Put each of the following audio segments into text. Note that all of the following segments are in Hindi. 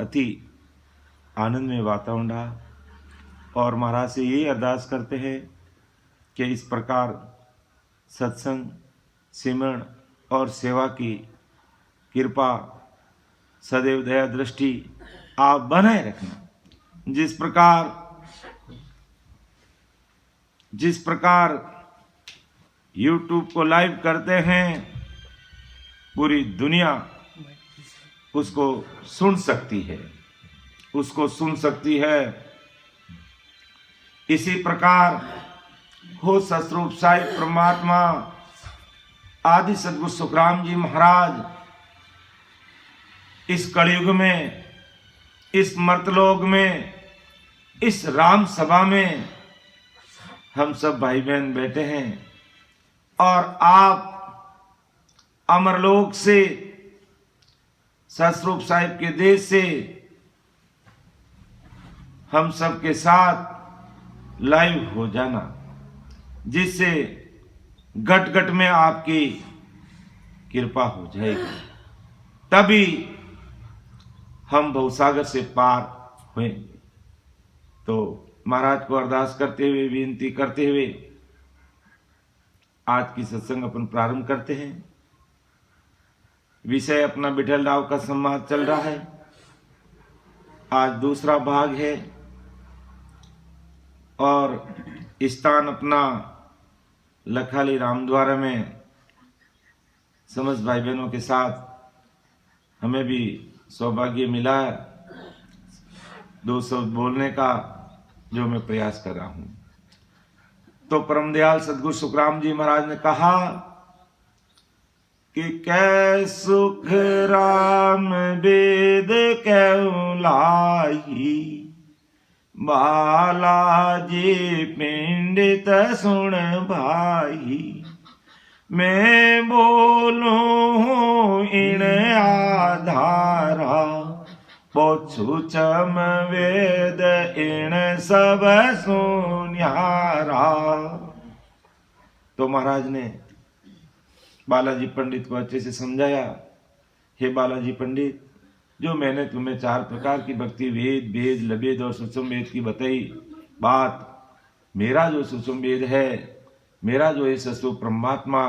अति आनंद में वातावरण रहा और महाराज से यही अरदास करते हैं कि इस प्रकार सत्संग, सिमरण और सेवा की कृपा सदैव दया दृष्टि आप बनाए रखना। जिस प्रकार YouTube को लाइव करते हैं, पूरी दुनिया उसको सुन सकती है, इसी प्रकार हो सतरूप साई परमात्मा आदि सद्गुरु सुखराम जी महाराज इस कलयुग में, इस मर्तलोक में, इस राम सभा में हम सब भाई बहन बैठे हैं और आप अमरलोक से, सतरूप साहिब के देश से हम सब के साथ लाइव हो जाना, जिससे घट घट में आपकी कृपा हो जाएगी, तभी हम भवसागर से पार होंगे। तो महाराज को अरदास करते हुए, विनती करते हुए आज की सत्संग अपन प्रारंभ करते हैं। विषय अपना विठल राव का संवाद चल रहा है। आज दूसरा भाग है और स्थान अपना लखाली रामद्वारा में समस्त भाई बहनों के साथ हमें भी सौभाग्य मिला है 2 शब्द बोलने का, जो मैं प्रयास कर रहा हूं। तो परम दयाल सद्गुरु सुखराम जी महाराज ने कहा कि कै सुख राम वेद क्यों लाई, बालाजी पिंडित सुन भाई, मैं बोलूं इन आधारा, पोछू चम वेद इन सब सुन्यारा। तो महाराज ने बालाजी पंडित को अच्छे से समझाया, हे बालाजी पंडित, जो मैंने तुम्हें 4 प्रकार की भक्ति, वेद, भेद, लभेद और सूक्ष्म वेद की बताई बात, मेरा जो सूक्ष्म वेद है, मेरा जो ये सस्वरूप परमात्मा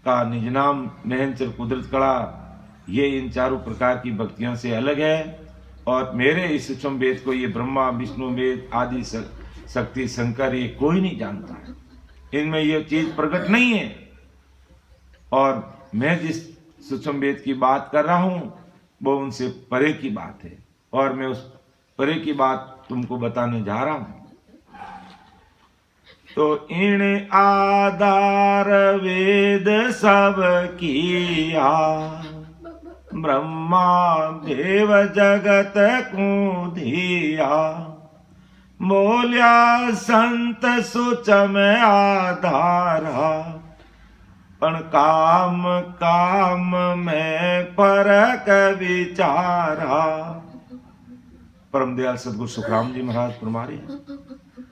का निज नाम नहनचर कुदरत कड़ा, ये इन 4 प्रकार की भक्तियों से अलग है। और मेरे इस सूक्ष्म वेद को ये ब्रह्मा, विष्णु, वेद आदि शक्ति, शंकर, ये कोई नहीं जानता, इनमें ये चीज प्रकट नहीं है। और मैं जिस सूक्ष्म वेद की बात कर रहा हूं वो उनसे परे की बात है, और मैं उस परे की बात तुमको बताने जा रहा हूं। तो इन आधार वेद सब किया, ब्रह्मा देव जगत को दिया, बोलिया संत सुचम आधारा, पण काम काम में फरक विचारा। परम दयाल सद्गुरु सुखराम जी महाराज फरमा रहे हैं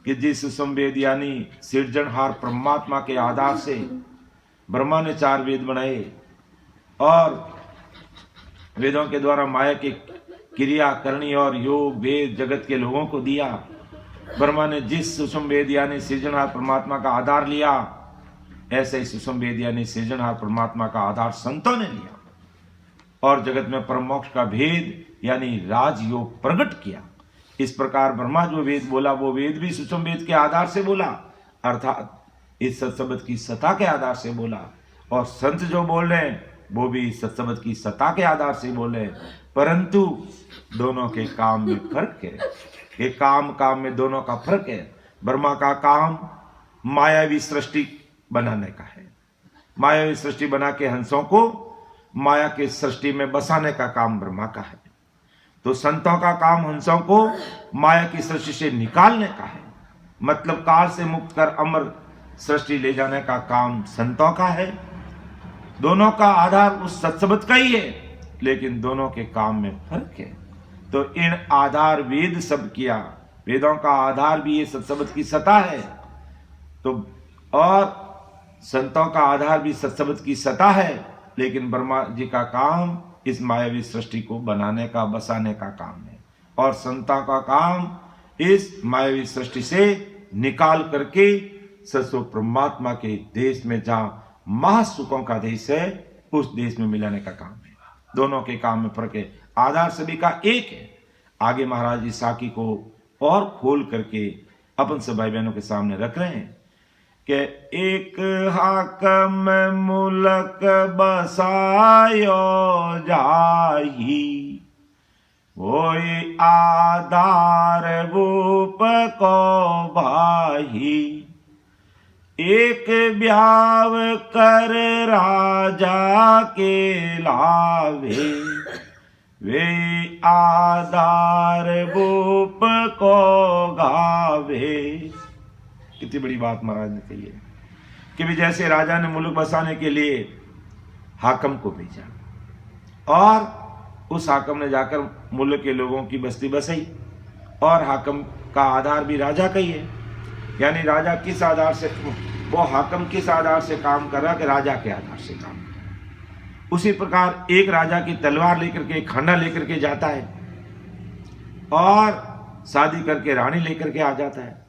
कि जिस संवेद यानी सिरजनहार परमात्मा के आधार से ब्रह्मा ने 4 वेद बनाए और वेदों के द्वारा माया की क्रिया करनी और योग वेद जगत के लोगों को दिया। ब्रह्मा ने जिस सूक्ष्म वेद यानी सृजनहार परमात्मा का आधार लिया, ऐसे ही सूक्ष्म वेद यानी सृजनहार परमात्मा का आधार संतों ने लिया और जगत में परम मोक्ष का भेद यानी राजयोग प्रकट किया। इस प्रकार ब्रह्मा जो वेद बोला वो वेद भी सूक्ष्म वेद के आधार से बोला, अर्थात इस सत्शब्द की सत्ता के आधार से बोला, और संत जो बोल रहे हैं वो भी सत्शब्द की सत्ता के आधार से बोले। परंतु दोनों के काम में फर्क है, ये काम काम में दोनों का फर्क है। ब्रह्मा का काम मायावी सृष्टि बनाने का है, मायावी सृष्टि बना के हंसों को माया के सृष्टि में बसाने का काम ब्रह्मा का है। तो संतों का काम हंसों को माया की सृष्टि से निकालने का है, मतलब काल से मुक्त कर अमर सृष्टि ले जाने का काम संतों का है। दोनों का आधार उस सत्शब्द का ही है, लेकिन दोनों के काम में फर्क है। तो इन आधार वेद सब किया, वेदों का आधार भी ये सत्शब्द की सत्ता है, तो और संतों का आधार भी सत्शब्द की सत्ता है। लेकिन ब्रह्मा जी का काम इस मायावी सृष्टि को बनाने का, बसाने का काम है। और संतों का काम इस मायावी सृष्टि से निकाल करके ससुर परमात्मा के देश में, जहां महासुखों का देश है, उस देश में मिलाने का काम है। दोनों के काम में फर्क है, आधार सभी का एक है। आगे महाराज इस साखी को और खोल करके अपन सब भाई बहनों के सामने रख रहे हैं कि एक हाकम मुलक बसायो जाही, वोई आधार भूप को भाही। एक ब्याव कर राजा के लावे, वे आधार भूप को गावे। कितनी बड़ी बात महाराज ने कही है कि भी जैसे राजा ने मुल्क बसाने के लिए हाकम को भेजा और उस हाकम ने जाकर मुल्क के लोगों की बस्ती बसाई, और हाकम का आधार भी राजा का ही है। यानी राजा किस आधार से, वो हाकम किस आधार से काम कर रहा है कि राजा के आधार से काम। उसी प्रकार एक राजा की तलवार लेकर के, खंडा लेकर के जाता है और शादी करके रानी लेकर के आ जाता है,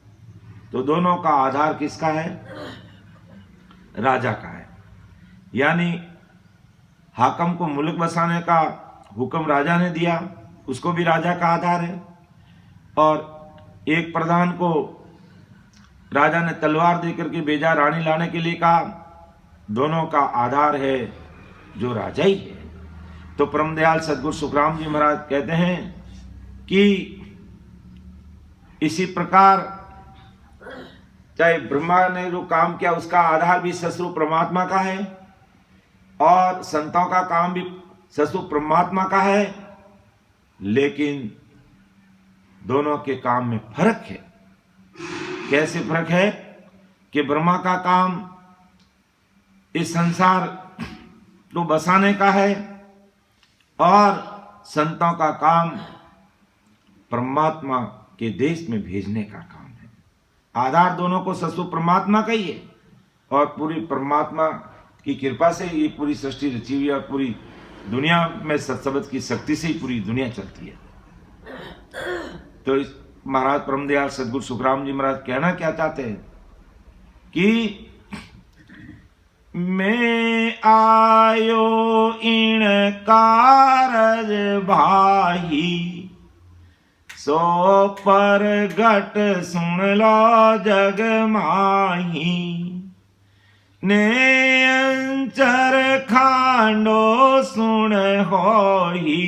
तो दोनों का आधार किसका है? राजा का है। यानी हाकम को मुल्क बसाने का हुक्म राजा ने दिया, उसको भी राजा का आधार है। और एक प्रधान को राजा ने तलवार देकर के भेजा, रानी लाने के लिए कहा, दोनों का आधार है जो राजा ही है। तो परमदयाल सदगुरु सुखराम जी महाराज कहते हैं कि इसी प्रकार चाहे ब्रह्मा ने जो काम किया उसका आधार भी ससुर परमात्मा का है, और संतों का काम भी ससुर परमात्मा का है, लेकिन दोनों के काम में फर्क है। कैसे फर्क है कि ब्रह्मा का काम इस संसार को बसाने का है, और संतों का काम परमात्मा के देश में भेजने का काम है। आधार दोनों को ससुर परमात्मा का ही है, और पूरी परमात्मा की कृपा से ये पूरी सृष्टि रची हुई है, और पूरी दुनिया में सत्सबद की शक्ति से ही पूरी दुनिया चलती है। तो इस महाराज परमदयाल सदगुरु सुखराम जी महाराज कहना क्या चाहते हैं कि मैं आयो इन कारज भाई, सो पर घट सुन लो जग माही। ने अंचर खांडो सुन होई,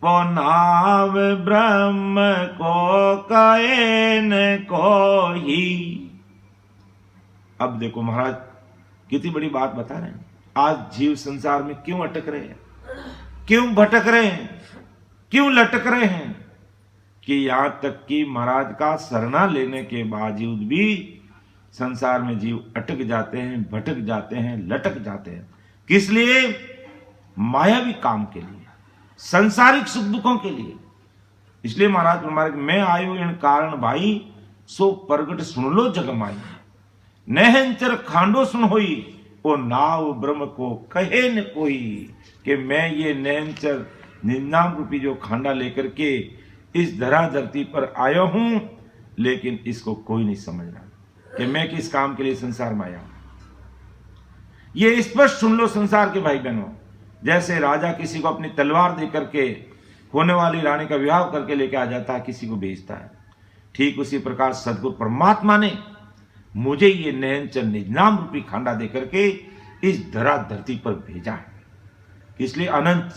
वो नाव ब्रह्म को कहे न कोई। अब देखो महाराज कितनी बड़ी बात बता रहे हैं। आज जीव संसार में क्यों अटक रहे हैं, क्यों भटक रहे हैं, क्यों लटक रहे हैं, कि यहां तक कि महाराज का शरणा लेने के बावजूद भी संसार में जीव अटक जाते हैं, भटक जाते हैं, लटक जाते हैं। किस लिए? मायावी काम के लिए, संसारिक सुख दुखों के लिए। इसलिए महाराज हमारे मैं आयो इन कारण भाई, सो प्रगट सुन लो जग माई। नहंचर खांडो सुन होई, वो नाव ब्रह्म को कहे न कोई। कि मैं ये नहंचर निन्नाम रूपी जो खांडा लेकर के इस धरा धरती पर आया हूं, लेकिन इसको कोई नहीं समझ रहा कि मैं किस काम के लिए संसार में आया हूं। ये स्पष्ट सुन लो संसार के भाई बहनों। जैसे राजा किसी को अपनी तलवार दे करके होने वाली रानी का विवाह करके लेके आ जाता है, किसी को भेजता है, ठीक उसी प्रकार सदगुरु परमात्मा ने मुझे ये नयनचर निजनाम रूपी खांडा दे करके इस धरा धरती पर भेजा है। इसलिए अनंत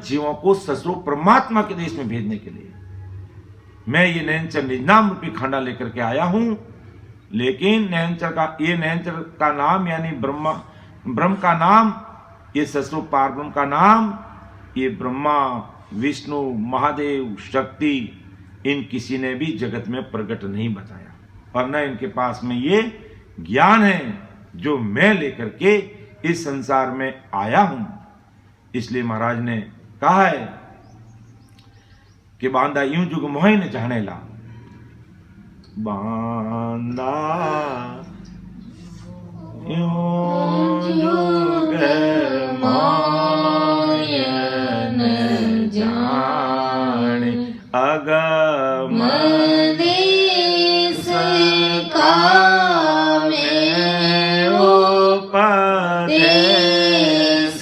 जीवों को ससुर परमात्मा के देश में भेजने के लिए मैं ये नयनचर निजनाम रूपी खांडा लेकर के आया हूं। लेकिन नयनचर का नाम यानी ब्रह्म का नाम, ये ससुर पारब्रह्म का नाम, ये ब्रह्मा विष्णु महादेव शक्ति इन किसी ने भी जगत में प्रकट नहीं बताया, और न इनके पास में ये ज्ञान है जो मैं लेकर के इस संसार में आया हूं। इसलिए महाराज ने कहा है कि बांधा यूं जुग मोहि न जाने ला, बांधा યુગે મોયન જાણે અગમ દેશ કામે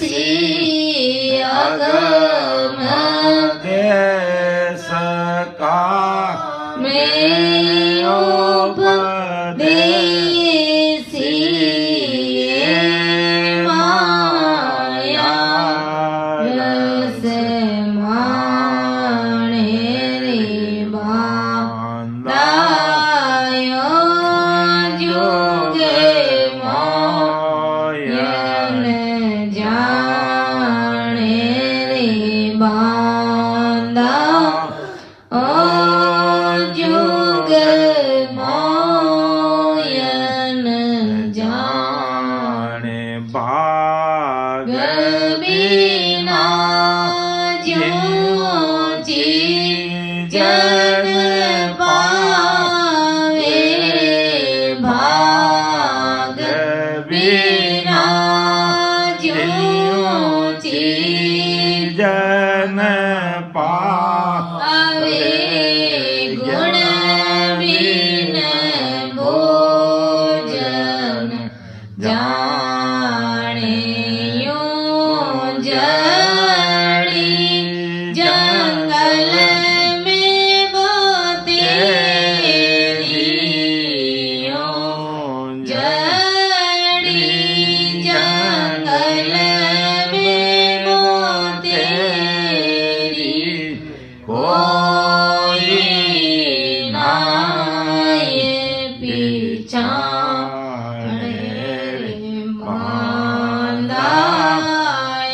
ઉપદેશી અગમ દેશ કામે ઉપદેશી માયા રસ માણે રે બાંધાયો જોગે મોયન જાણે રે બાંધા જોગ મોયન જાણે ભાગ ગબીના જોજી જન પાવે ભાગ બીના જોજી જન આવે ગુણ બીન ભોજન જાણે યો જડી જંગલ में बोतेरी યો જડી જંગલ में બોतेરી કોઈ નાય પીછાણે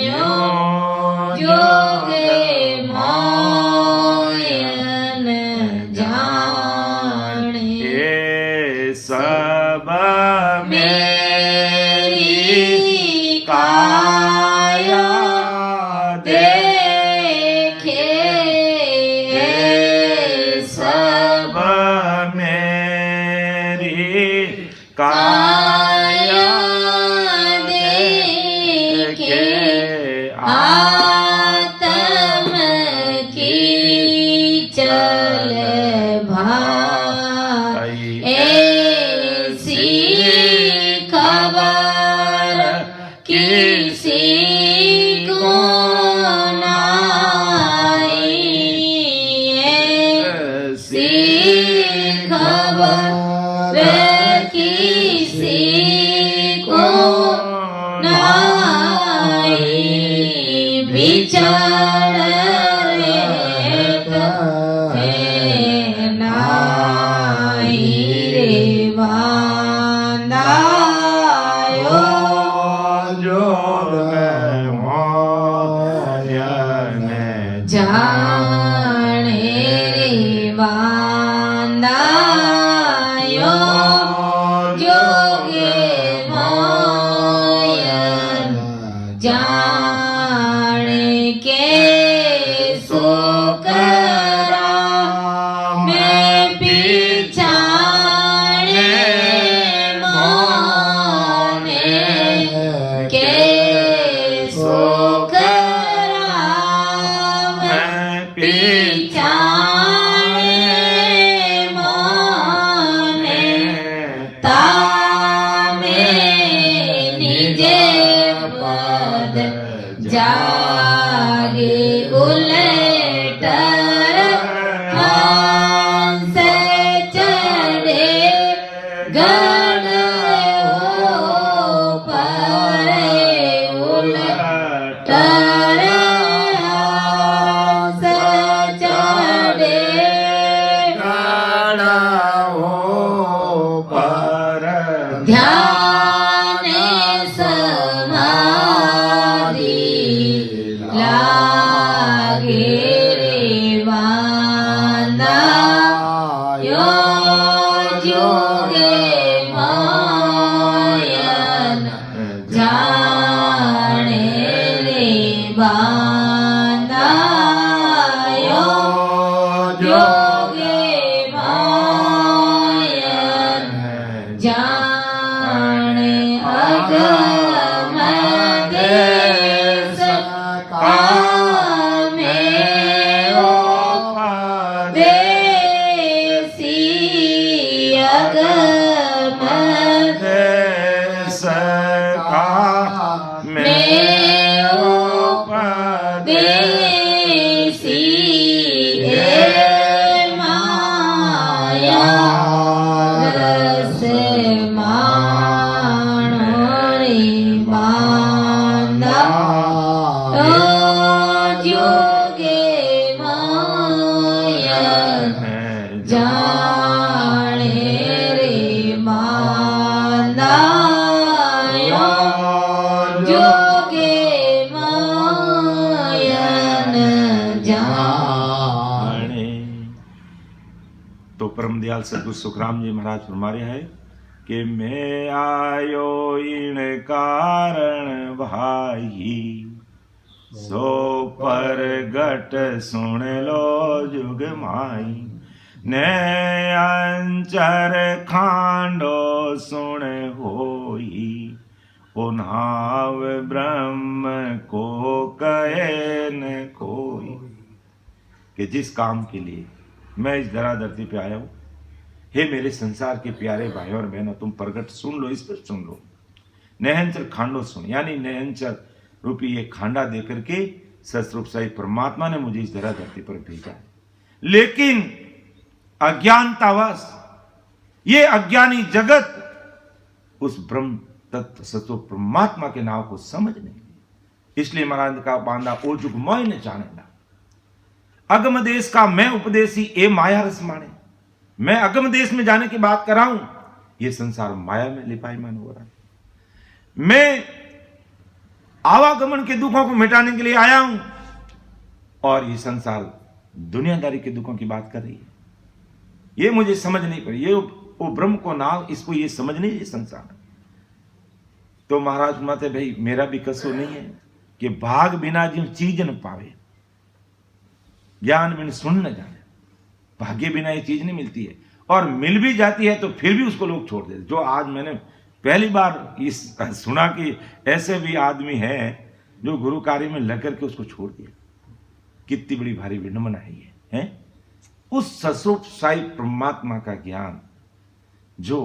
બાંધાયો જોગે મોયન જાણે એ સબ મેરી કાયા દેખે સબ મેરી કાયા દેખે આતમ કી ચલ ભાઈ ऐसी खबर किसी को नाई ऐसी खबर किसी को नाई विचार જાણે બાંધાયો જોગે મોયન જાણે કે સોકરા મેં પીછાણે મોને કે પીછાણે મોને તામે નિજે પદ જાગે ઉલેટર હંસ ચડે ગણ પરે ઉલેટર ध्याने समाधि लागे रे बांधायो जोगे मोयन जाने रे बांधायो जोगे मोयन जाने ऐसी है माया रस माणो रे बांधा तो जोगे माया जाने रे बांधा जोगे मायन जाने। तो परम दयाल सदगुरु सुखराम जी महाराज फरमा रहे हैं कि मैं आयो इन कारण भाई सो परगट सुन लो जुग माई ने अंचर खांडो सुन होई उन्हाव ब्रह्म को कहे न कोई। कि जिस काम के लिए मैं इस धरा धरती पे आया हूँ, हे मेरे संसार के प्यारे भाई और बहनों, तुम प्रगट सुन लो, इस पर सुन लो। नयनचर खांडो सुन, यानी नयनचर रूपी ये खांडा दे करके सतरूप साई परमात्मा ने मुझे इस धरा धरती पर भेजा है। लेकिन अज्ञानतावश ये अज्ञानी जगत उस ब्रह्म तत्व सतरूप परमात्मा के नाम को समझ नहीं, इसलिए महाराज का बांधा ओ जुग मोय न जाने। अगम देश का मैं उपदेशी ए माया रस माने। मैं अगम देश में जाने की बात कर रहा हूं, ये संसार माया में लिपायमान हो रहा है। मैं आवागमन के दुखों को मिटाने के लिए आया हूं और ये संसार दुनियादारी के दुखों की बात कर रही है। ये मुझे समझ नहीं पड़ी, ये वो ब्रह्म को नाम, इसको ये समझ नहीं, ये संसार। तो महाराज माते भाई मेरा भी कसूर नहीं है कि भाग बिना जिन चीज न पावे, ज्ञान बिन सुन न जाने। भाग्य बिना ये चीज नहीं मिलती है, और मिल भी जाती है तो फिर भी उसको लोग छोड़ देते। जो आज मैंने पहली बार इस सुना कि ऐसे भी आदमी हैं जो गुरु कार्य में लग करके उसको छोड़ दिया। कितनी बड़ी भारी विडंबना है ये, है? उस सतरूप साई परमात्मा का ज्ञान जो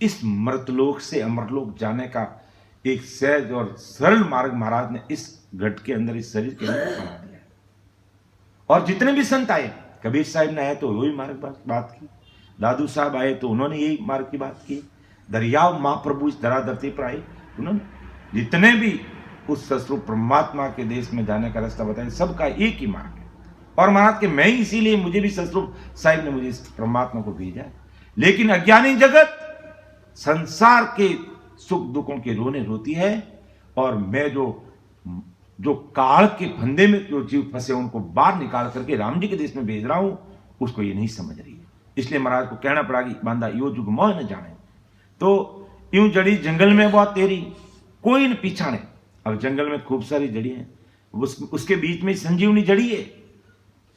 इस मृतलोक से अमरलोक जाने का एक सहज और सरल मार्ग महाराज ने इस घट के अंदर, इस शरीर के अंदर बना दिया है। और जितने भी संत आए, कबीर साहब ने आए तो वही मार्ग बात की, दादू साहब आए तो उन्होंने यही मार्ग की बात की, दरियाव महाप्रभु इस धरा धरती पर आए, उन्होंने जितने भी उस सतरूप परमात्मा के देश में जाने का रास्ता बताया, सबका एक ही मार्ग है। और महाराज के मैं इसीलिए, मुझे भी सतरूप साहिब ने मुझे इस परमात्मा को भेजा है। लेकिन अज्ञानी जगत संसार के सुख दुखों के रोने रोती है, और मैं जो काल के फंदे में जो जीव फंसे उनको बाहर निकाल करके राम जी के देश में भेज रहा हूं, उसको ये नहीं समझ रही है। इसलिए महाराज को कहना पड़ा कि बांधा यो जुग मोह न जाने। तो यूं जड़ी जंगल में बहुत तेरी कोई न पीछाने। अब जंगल में खूब सारी जड़ी हैं, उसके बीच में संजीवनी जड़ी है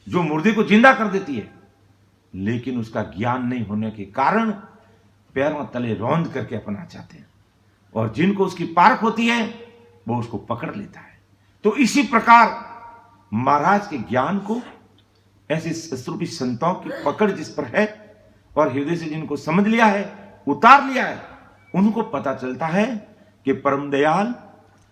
जो मुर्दे को जिंदा कर देती है, लेकिन उसका ज्ञान नहीं होने के कारण पैरों तले रौंद करके अपना चाहते हैं, और जिनको उसकी पारख होती है वो उसको पकड़ लेता है। तो इसी प्रकार महाराज के ज्ञान को ऐसे सतरूपी संतों की पकड़ जिस पर है, और हृदय से जिनको समझ लिया है, उतार लिया है, उनको पता चलता है कि परम दयाल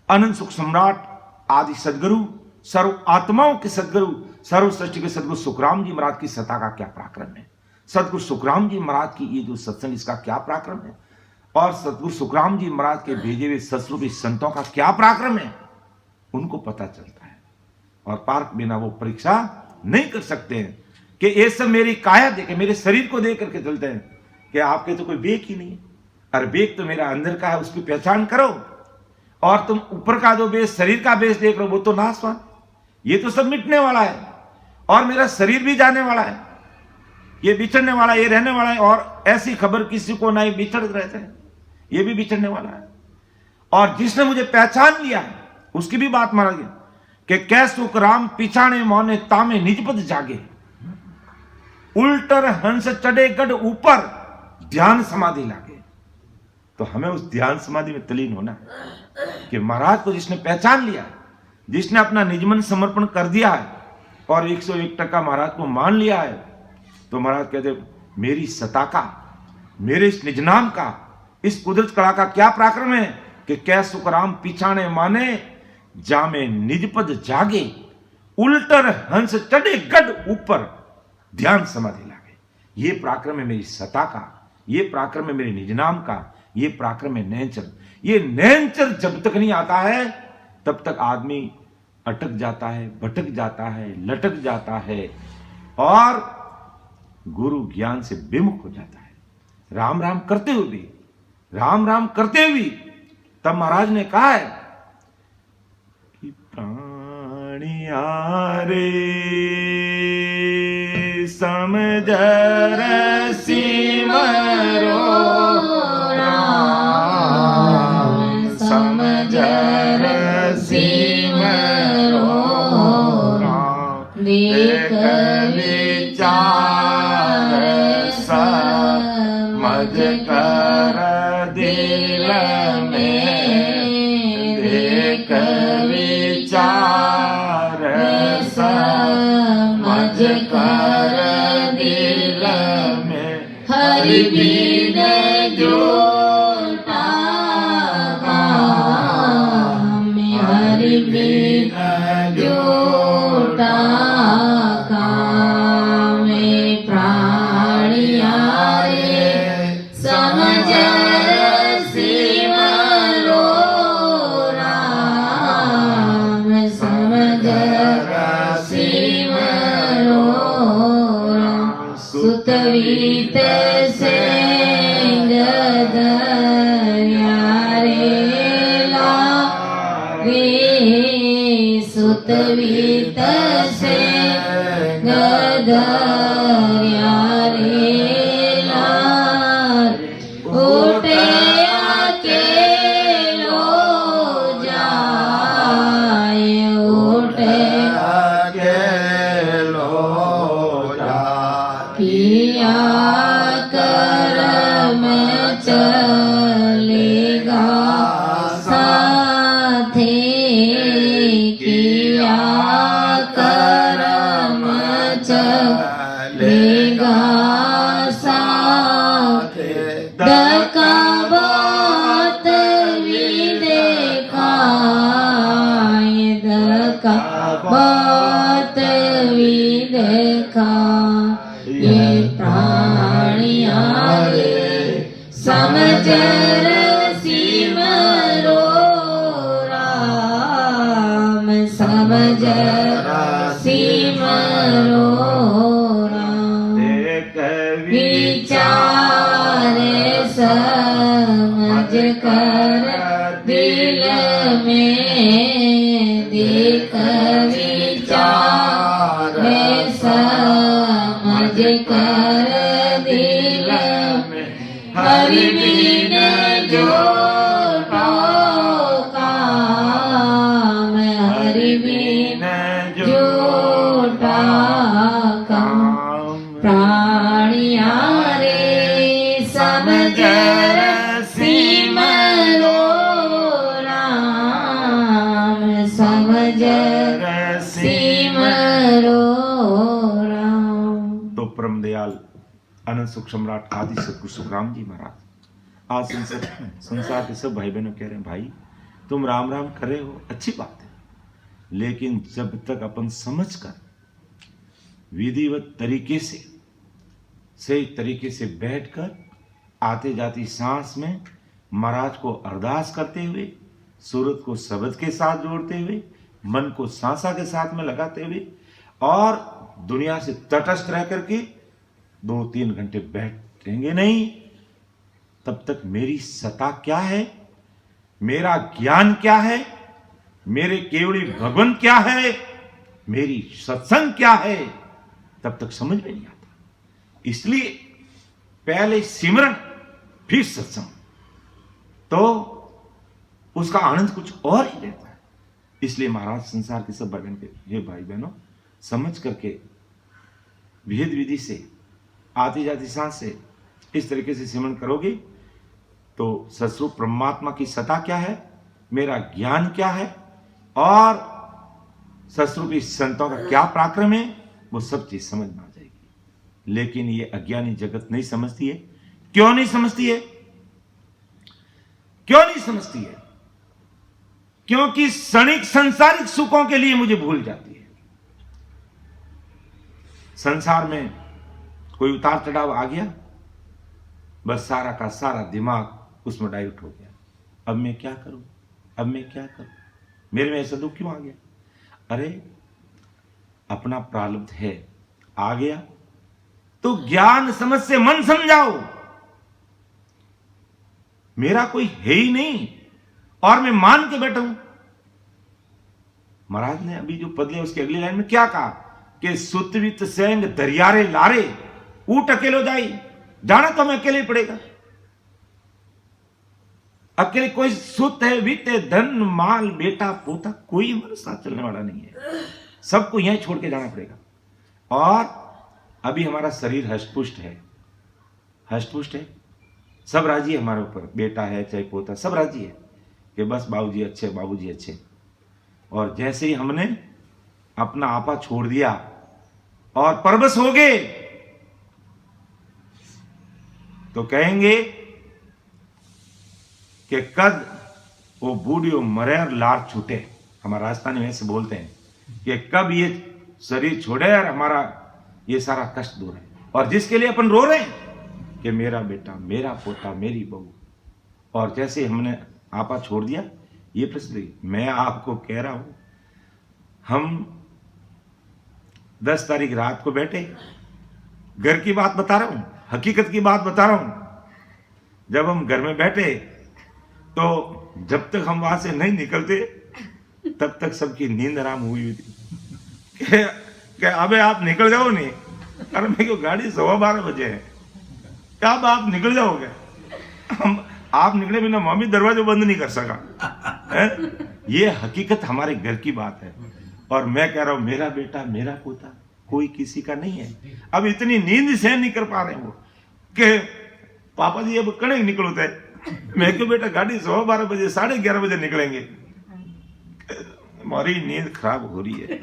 अनंत सुख सम्राट आदि सदगुरु, सर्व आत्माओं के सदगुरु, सर्व सृष्टि के सदगुरु सुखराम जी महाराज की सत्ता का क्या पराक्रम है। सदगुरु सुखराम जी महाराज की ये जो सत्संग, इसका क्या पराक्रम है, और सदगुरु सुखराम जी महाराज के भेजे हुए सतरूपी संतों का क्या पराक्रम है, उनको पता चलता है। और पार्क बिना वो परीक्षा नहीं कर सकते हैं कि ये सब मेरी काया देके, मेरे शरीर को देख करके चलते हैं कि आपके तो कोई बेक ही नहीं है। अरे बेक तो मेरा अंदर का है, उसकी पहचान करो। और तुम ऊपर का जो बेस, शरीर का बेस देख रहे हो, वो तो नाशवान, ये तो सब मिटने वाला है, और मेरा शरीर भी जाने वाला है, ये बिछड़ने वाला है, ये रहने वाला है। और ऐसी खबर किसी को नहीं, बिछड़ रहते हैं, ये भी बिछड़ने वाला है। और जिसने मुझे पहचान लिया है उसकी भी बात माना गया कि कैसु राम पिछाने मौने तामे निजपद जागे, उल्टर हंस चढ़े गढ़ ऊपर ध्यान समाधि लागे। तो हमें उस ध्यान समाधि में तलीन होना है कि महाराज को जिसने पहचान लिया, जिसने अपना निजमन समर्पण कर दिया है और 101% महाराज को मान लिया है, तो महाराज कहते मेरी सत्ता का, मेरे इस निज नाम का, इस कुदरत कला का क्या पराक्रम है कि कैसु राम पिछाने माने जामे निजपद जागे, उल्टर हंस चढ़े गढ़ ऊपर, ध्यान समाधि लागे। ये पराक्रम है मेरी सता का, ये पराक्रम है मेरे निज नाम का, ये पराक्रम है नैनचर। ये नैनचर जब तक नहीं आता है तब तक आदमी अटक जाता है, भटक जाता है, लटक जाता है और गुरु ज्ञान से विमुख हो जाता है। राम राम करते हुए भी, राम राम करते हुए भी तब महाराज ने कहा है कि प्राणिया रे समझ सिमरो राम, समझ सिमरो राम, देख विचार समझ कर दिल में, देख विचार समझ कर दिल में, हरि बिन जोटा काम, हरि बिन जोटा काम, प्राणिया रे समझ सिमरो राम, समझ सिमरो राम, सुतवीत सेंगद यारे लागे, सुतवीत सेंगद यारे लागे, उठे अकेलो जाए, उठे अकेलो जाए, किया कर्म चलेगा साथे, किया कर्म चलेगा साथे, धक्का बहुत भी देखा, धक्का बहुत भी देखा, ये प्राणिया रे समझ सिमरो राम, समझ सिमरो राम, देख विचार समझ कर दिल में, देख विचार समझ कर दिल में, हरि बिन जोटा काम, हरि बिन जोटा काम, प्राणिया रे समझ सिमरो राम, समझ सिमरो राम। तो परम दयाल अनंत सुख सम्राट आदि सतगुरु सुखराम जी महाराज आज संसार के सब भाई बहनों कह रहे हैं, भाई तुम राम राम कर रहे हो, अच्छी बात है, लेकिन जब तक अपन समझ कर विधिवत तरीके से सही तरीके से बैठकर आते जाती सांस में महाराज को अरदास करते हुए, सूरत को शब्द के साथ जोड़ते हुए, मन को सांसा के साथ में लगाते हुए और दुनिया से तटस्थ रह करके 2-3 घंटे बैठेंगे नहीं, तब तक मेरी सत्ता क्या है, मेरा ज्ञान क्या है, मेरे केवली भगवान क्या है, मेरी सत्संग क्या है, तब तक समझ में नहीं आता। इसलिए पहले सिमरन फिर सत्संग, तो उसका आनंद कुछ और ही रहता है। इसलिए महाराज संसार के सब भाई बहन के, हे भाई बहनों, समझ करके भेद विधि से आती जाती सांस से इस तरीके से सिमरन करोगे तो सत्स्वरूप परमात्मा की सत्ता क्या है, मेरा ज्ञान क्या है और सत्स्वरूप इस संतों का क्या पराक्रम है, वो सब चीज समझ में आ जाएगी। लेकिन ये अज्ञानी जगत नहीं समझती है। क्यों नहीं समझती है? क्यों नहीं समझती है? क्योंकि क्षणिक संसारिक सुखों के लिए मुझे भूल जाती है। संसार में कोई उतार चढ़ाव आ गया, बस सारा का सारा दिमाग उसमें डाइवर्ट हो गया। अब मैं क्या करूं, अब मैं क्या करूं, मेरे में ऐसा दुख क्यों आ गया? अरे अपना प्रारब्ध है, आ गया तो ज्ञान समझ से मन समझाओ। मेरा कोई है ही नहीं और मैं मान के बैठा हूं। महाराज ने अभी जो पद लिया उसकी अगली लाइन में क्या कहा कि सुतवित सेंग दरियारे लारे, ऊट अकेलो जाई, जाना तो हमें अकेले ही पड़ेगा। अकेले कोई सुत है, वित है, धन माल बेटा पोता, कोई हमारे साथ चलने वाला नहीं है, सबको यहीं छोड़ के जाना पड़ेगा। और अभी हमारा शरीर हष्टपुष्ट है, हष्टपुष्ट है, सब राजी है हमारे ऊपर, बेटा है चाहे पोता, सब राजी है कि बस बाबूजी अच्छे, बाबूजी अच्छे। और जैसे ही हमने अपना आपा छोड़ दिया और परबस हो गए तो कहेंगे कि कद वो बूढ़ियों मरेर लार छूटे। हमारा राजस्थानी में ऐसे बोलते हैं कि कब ये शरीर छोड़े और हमारा ये सारा कष्ट दूर है। और जिसके लिए अपन रो रहे हैं कि मेरा बेटा, मेरा पोता, मेरी बहू, और जैसे हमने आपा छोड़ दिया, ये प्रश्न मैं आपको कह रहा हूं, हम 10 तारीख रात को बैठे, घर की बात बता रहा हूं, हकीकत की बात बता रहा हूं। जब हम घर में बैठे तो जब तक हम वहां से नहीं निकलते तब तक सबकी नींद आराम हुई थी कि अबे आप निकल जाओ नहीं। अरे मैं क्यों, गाड़ी 12:15 बजे है, क्या अब आप निकल जाओगे? हम आप निकले बिना मम्मी दरवाजा बंद नहीं कर सका है? ये हकीकत हमारे घर की बात है। और मैं कह रहा हूं मेरा बेटा, मेरा पोता, कोई किसी का नहीं है। अब इतनी नींद सहन नहीं कर पा रहे वो कि पापा जी अब कड़े निकलते है। मैं क्यों बेटा, गाड़ी 12:15 बजे, 11:30 बजे निकलेंगे, हमारी नींद खराब हो रही है।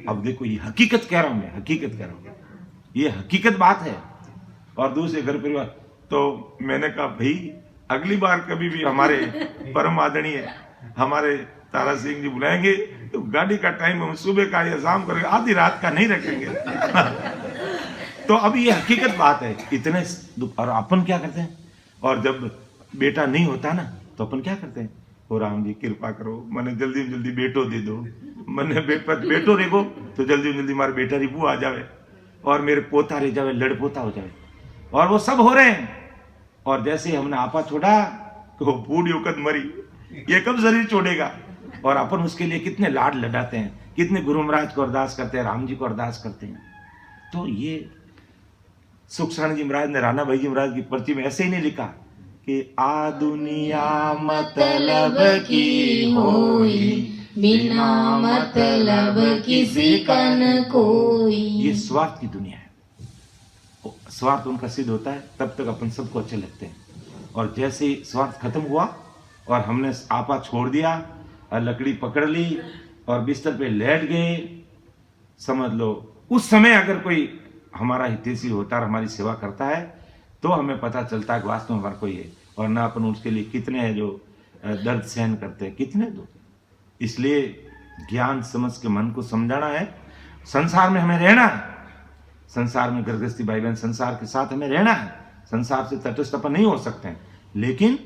अब देखो, ये हकीकत कह रहा हूं मैं, हकीकत कह रहा हूं, ये हकीकत बात है। और दूसरे घर परिवार तो मैंने कहा भाई अगली बार कभी भी हमारे परम आदरणीय हमारे तारा सिंह जी बुलाएंगे तो गाड़ी का टाइम हम सुबह का या शाम करेंगे, आधी रात का नहीं रखेंगे। तो अब ये हकीकत बात है, इतने दुख। और अपन क्या करते हैं, और जब बेटा नहीं होता ना तो अपन क्या करते हैं, ओ राम जी कृपा करो, मैंने जल्दी जल्दी बेटो दे दो, मैंने बेटो देखो तो जल्दी जल्दी हमारे बेटा रिपू आ जावे और मेरे पोता रह जावे, लड़पोता हो जावे। और वो सब हो रहे हैं। और जैसे हमने आपा छोड़ा तो बूढ़ी होकर मरी, ये कब शरीर छोड़ेगा? और अपन उसके लिए कितने लाड लडाते हैं, कितने गुरु महाराज को अरदास करते हैं, राम जी को अरदास करते हैं। तो ये सुखसानी जी महाराज ने राणा भाई जी महाराज की पर्ची में ऐसे ही नहीं लिखा कि आ दुनिया मतलब की होई, बिना मतलब किसी कन कोई। ये स्वार्थ की दुनिया है। स्वार्थ उनका सिद्ध होता है तब तक अपन सबको अच्छे लगते हैं। और जैसे ही स्वार्थ खत्म हुआ और हमने आपा छोड़ दिया और लकड़ी पकड़ ली और बिस्तर पे लेट गए, समझ लो उस समय अगर कोई हमारा हितैषी होता और हमारी सेवा करता है तो हमें पता चलता है कि वास्तव में हमारा कोई है। और ना अपन उसके लिए कितने हैं जो दर्द सहन करते हैं, कितने दुख। इसलिए ज्ञान समझ के मन को समझाना है। संसार में हमें रहना है, संसार में गृहस्थी भाई बहन, संसार के साथ हमें रहना है। संसार से तटस्थ अपन नहीं हो सकते हैं, लेकिन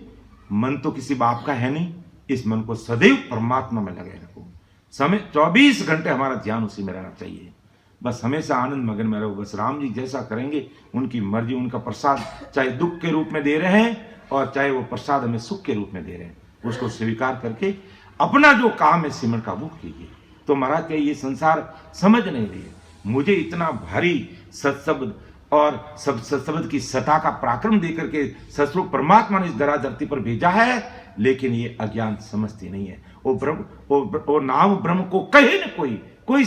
मन तो किसी बाप का है नहीं। इस मन को सदैव परमात्मा में लगे रखो। समय 24 घंटे हमारा ध्यान उसी में रहना चाहिए। बस हमेशा आनंद मगन में रहो। बस राम जी जैसा करेंगे, उनकी मर्जी, उनका प्रसाद चाहे दुख के रूप में दे रहे हैं और चाहे वो प्रसाद हमें सुख के रूप में दे रहे हैं, उसको स्वीकार करके अपना जो काम है सिमरन का वो कीजिए। तो महाराज के ये संसार समझ नहीं रही है। मुझे इतना भारी सत्शब्द और सत्शब्द की सता का पराक्रम देकर के सतस्वरूप परमात्मा ने इस धरा धरती पर भेजा है, लेकिन ये अज्ञान समझती नहीं है। वो नाम ब्रह्म को कहे न कोई